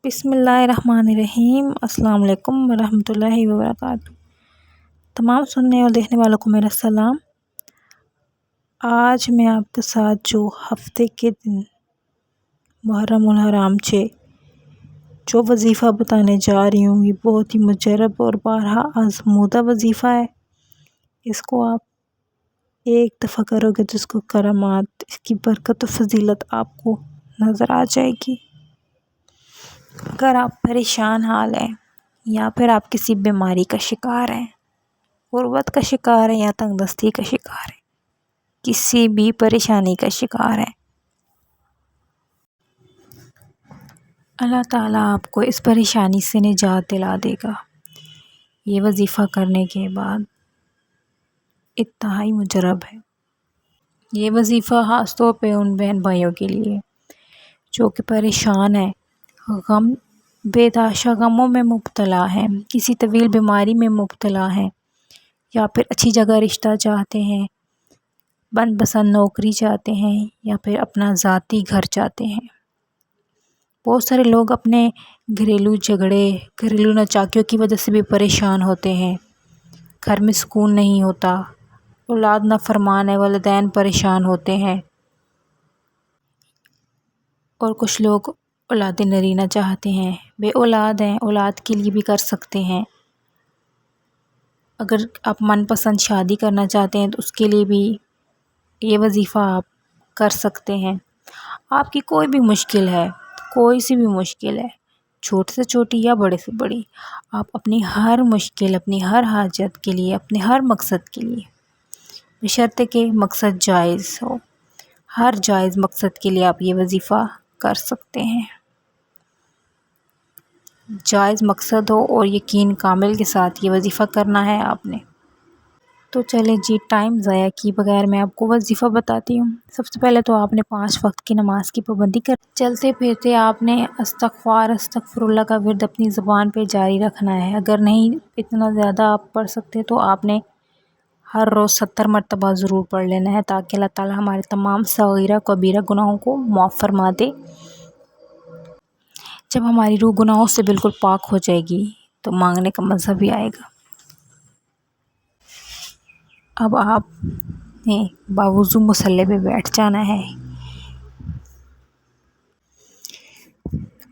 بسم اللہ الرحمن الرحیم۔ السلام علیکم ورحمۃ اللہ وبرکاتہ۔ تمام سننے اور دیکھنے والوں کو میرا سلام۔ آج میں آپ کے ساتھ جو ہفتے کے دن محرم الحرام جو وظیفہ بتانے جا رہی ہوں، یہ بہت ہی مجرب اور بارہا آزمودہ وظیفہ ہے۔ اس کو آپ ایک دفعہ کرو گے تو اس کو کرامات، اس کی برکت و فضیلت آپ کو نظر آ جائے گی۔ اگر آپ پریشان حال ہیں یا پھر آپ کسی بیماری کا شکار ہیں، غربت کا شکار ہیں یا تنگ دستی کا شکار ہیں، کسی بھی پریشانی کا شکار ہیں، اللہ تعالیٰ آپ کو اس پریشانی سے نجات دلا دے گا۔ یہ وظیفہ کرنے کے بعد انتہائی مجرب ہے۔ یہ وظیفہ خاص طور پہ ان بہن بھائیوں کے لیے جو کہ پریشان ہیں، غم بےتحاشا غموں میں مبتلا ہیں، کسی طویل بیماری میں مبتلا ہیں، یا پھر اچھی جگہ رشتہ چاہتے ہیں، من پسند نوکری چاہتے ہیں، یا پھر اپنا ذاتی گھر چاہتے ہیں۔ بہت سارے لوگ اپنے گھریلو جھگڑے، گھریلو ناچاکیوں کی وجہ سے بھی پریشان ہوتے ہیں، گھر میں سکون نہیں ہوتا، اولاد نافرمان ہے، والدین پریشان ہوتے ہیں، اور کچھ لوگ اولاد نرینہ چاہتے ہیں، بے اولاد ہیں، اولاد کے لیے بھی کر سکتے ہیں۔ اگر آپ من پسند شادی کرنا چاہتے ہیں تو اس کے لیے بھی یہ وظیفہ آپ کر سکتے ہیں۔ آپ کی کوئی بھی مشکل ہے، کوئی سی بھی مشکل ہے، چھوٹی سے چھوٹی یا بڑے سے بڑی، آپ اپنی ہر مشکل، اپنی ہر حاجت کے لیے، اپنے ہر مقصد کے لیے، بشرطے کہ مقصد جائز ہو، ہر جائز مقصد کے لیے آپ یہ وظیفہ کر سکتے ہیں۔ جائز مقصد ہو اور یقین کامل کے ساتھ یہ وظیفہ کرنا ہے آپ نے۔ تو چلیں جی، ٹائم ضائع کی بغیر میں آپ کو وظیفہ بتاتی ہوں۔ سب سے پہلے تو آپ نے 5 وقت کی نماز کی پابندی چلتے پھرتے آپ نے استغفر اللہ کا ورد اپنی زبان پہ جاری رکھنا ہے۔ اگر نہیں اتنا زیادہ آپ پڑھ سکتے تو آپ نے ہر روز 70 مرتبہ ضرور پڑھ لینا ہے، تاکہ اللہ تعالیٰ ہمارے تمام صغیرہ کبیرہ گناہوں کو معاف فرما دے۔ جب ہماری روح گناہوں سے بالکل پاک ہو جائے گی تو مانگنے کا مزہ بھی آئے گا۔ اب آپ نے باوضو مصلی پہ بیٹھ جانا ہے۔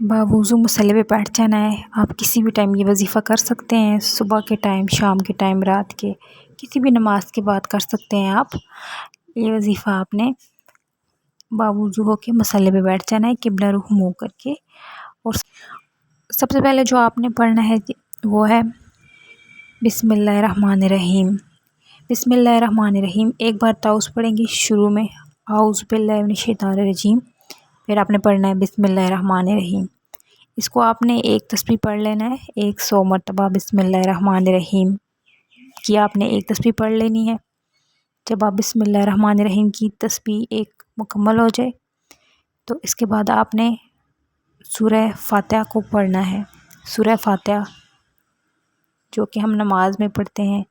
باوضو مصلی پہ بیٹھ جانا ہے۔ آپ کسی بھی ٹائم یہ وظیفہ کر سکتے ہیں، صبح کے ٹائم، شام کے ٹائم، رات کے کسی بھی نماز کے بعد کر سکتے ہیں آپ۔ یہ وظیفہ آپ نے باوضو ہو کے مصلی پہ بیٹھ جانا ہے، قبلہ رخ منہ کر کے، اور سب سے پہلے جو آپ نے پڑھنا ہے وہ ہے بسم اللہ الرحمن الرحیم۔ بسم اللہ الرحمن الرحیم ایک بار تعوذ پڑھیں گی شروع میں، اعوذ باللہ من الشیطان الرجیم، پھر آپ نے پڑھنا ہے بسم اللہ الرحمن الرحیم۔ اس کو آپ نے ایک تسبیح پڑھ لینا ہے، 100 مرتبہ بسم اللہ الرحمن الرحیم کی آپ نے ایک تسبیح پڑھ لینی ہے۔ جب آپ بسم اللہ الرحمن الرحیم کی تسبیح ایک مکمل ہو جائے تو اس کے بعد آپ نے سورہ فاتحہ کو پڑھنا ہے۔ سورہ فاتحہ جو کہ ہم نماز میں پڑھتے ہیں،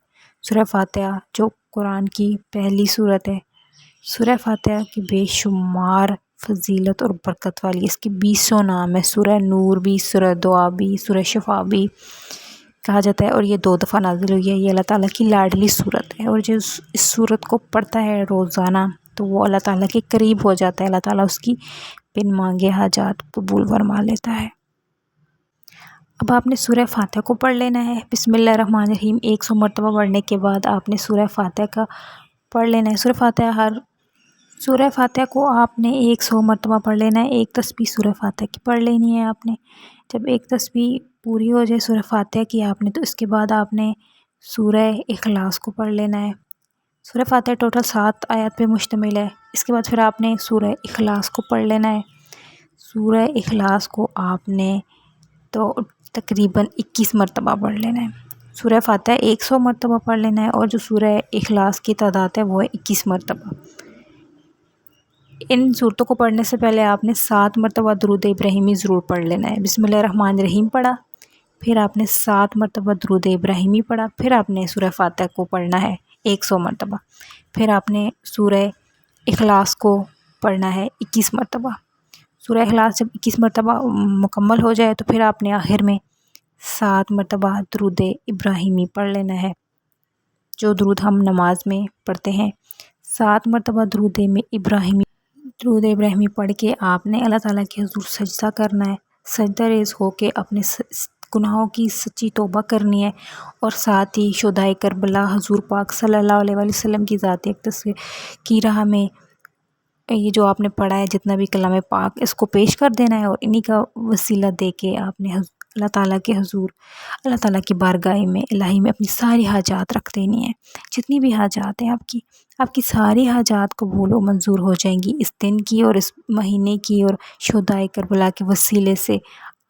سورہ فاتحہ جو قرآن کی پہلی سورت ہے، سورہ فاتحہ کی بے شمار فضیلت اور برکت والی، اس کی 20 نام ہے۔ سورہ نور بھی، سورہ دعا بھی، سورہ شفا بھی کہا جاتا ہے، اور یہ 2 دفعہ نازل ہوئی ہے۔ یہ اللہ تعالیٰ کی لاڈلی سورت ہے، اور جو اس سورت کو پڑھتا ہے روزانہ تو وہ اللہ تعالیٰ کے قریب ہو جاتا ہے، اللہ تعالیٰ اس کی بن مانگے حاجات قبول فرما لیتا ہے۔ اب آپ نے سورہ فاتحہ کو پڑھ لینا ہے۔ بسم اللہ الرحمن الرحیم 100 مرتبہ پڑھنے کے بعد آپ نے سورہ فاتحہ کا پڑھ لینا ہے۔ سورہ فاتحہ کو آپ نے 100 مرتبہ پڑھ لینا ہے، ایک تسبیح سورہ فاتحہ کی پڑھ لینی ہے آپ نے۔ جب ایک تسبیح پوری ہو جائے سورہ فاتحہ کی آپ نے، تو اس کے بعد آپ نے سورہ اخلاص کو پڑھ لینا ہے۔ سورہ فاتحہ ٹوٹل 7 آیات پہ مشتمل ہے۔ اس کے بعد پھر آپ نے سورہ اخلاص کو پڑھ لینا ہے۔ سورہ اخلاص کو آپ نے تو تقریباً 21 مرتبہ پڑھ لینا ہے۔ سورہ فاتحہ 100 مرتبہ پڑھ لینا ہے، اور جو سورہ اخلاص کی تعداد ہے وہ ہے 21 مرتبہ۔ ان صورتوں کو پڑھنے سے پہلے آپ نے 7 مرتبہ درود ابراہیمی ضرور پڑھ لینا ہے۔ بسم اللہ الرحمن الرحیم پڑھا، پھر آپ نے 7 مرتبہ درود ابراہیمی پڑھا، پھر آپ نے سورہ فاتحہ کو پڑھنا ہے 100 مرتبہ، پھر آپ نے سورہ اخلاص کو پڑھنا ہے 21 مرتبہ۔ سورہ اخلاص جب 21 مرتبہ مکمل ہو جائے تو پھر آپ نے آخر میں 7 مرتبہ درود ابراہیمی پڑھ لینا ہے، جو درود ہم نماز میں پڑھتے ہیں۔ 7 مرتبہ درود ابراہیمی پڑھ کے آپ نے اللہ تعالیٰ کے حضور سجدہ کرنا ہے، سجدہ ریز ہو کے اپنے گناہوں کی سچی توبہ کرنی ہے، اور ساتھ ہی شہدائے کربلا حضور پاک صلی اللہ علیہ وآلہ وسلم کی ذات اقدس کی راہ میں یہ جو آپ نے پڑھا ہے جتنا بھی کلام پاک اس کو پیش کر دینا ہے، اور انہی کا وسیلہ دے کے آپ نے اللہ تعالیٰ کے حضور، اللہ تعالیٰ کی بارگاہ میں الہی میں اپنی ساری حاجات رکھ دینی ہے۔ جتنی بھی حاجات ہیں آپ کی ساری حاجات قبول و منظور ہو جائیں گی اس دن کی اور اس مہینے کی، اور شہدائے کربلا کے وسیلے سے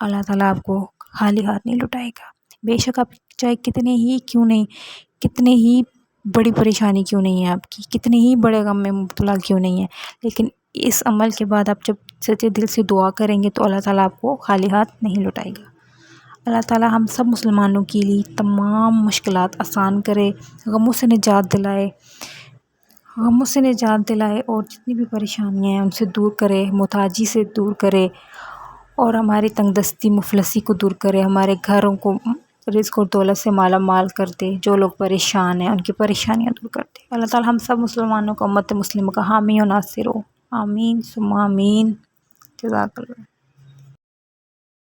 اللہ تعالیٰ آپ کو خالی ہاتھ نہیں لٹائے گا۔ بے شک آپ چاہے کتنے ہی بڑی پریشانی کیوں نہیں ہے آپ کی، کتنے ہی بڑے غم میں مبتلا کیوں نہیں ہے، لیکن اس عمل کے بعد آپ جب سچے دل سے دعا کریں گے تو اللہ تعالیٰ آپ کو خالی ہاتھ نہیں لٹائے گا۔ اللہ تعالیٰ ہم سب مسلمانوں کے لیے تمام مشکلات آسان کرے، غموں سے نجات دلائے اور جتنی بھی پریشانیاں ہیں ان سے دور کرے، محتاجی سے دور کرے، اور ہماری تنگ دستی مفلسی کو دور کرے، ہمارے گھروں کو رزق اور دولت سے مالا مال کر دے، جو لوگ پریشان ہیں ان کی پریشانیاں دور کر دے۔ اللہ تعالیٰ ہم سب مسلمانوں کو، امت مسلمہ کا حامی و ناصر ہو، آمین ثم آمین۔ جزاک اللہ۔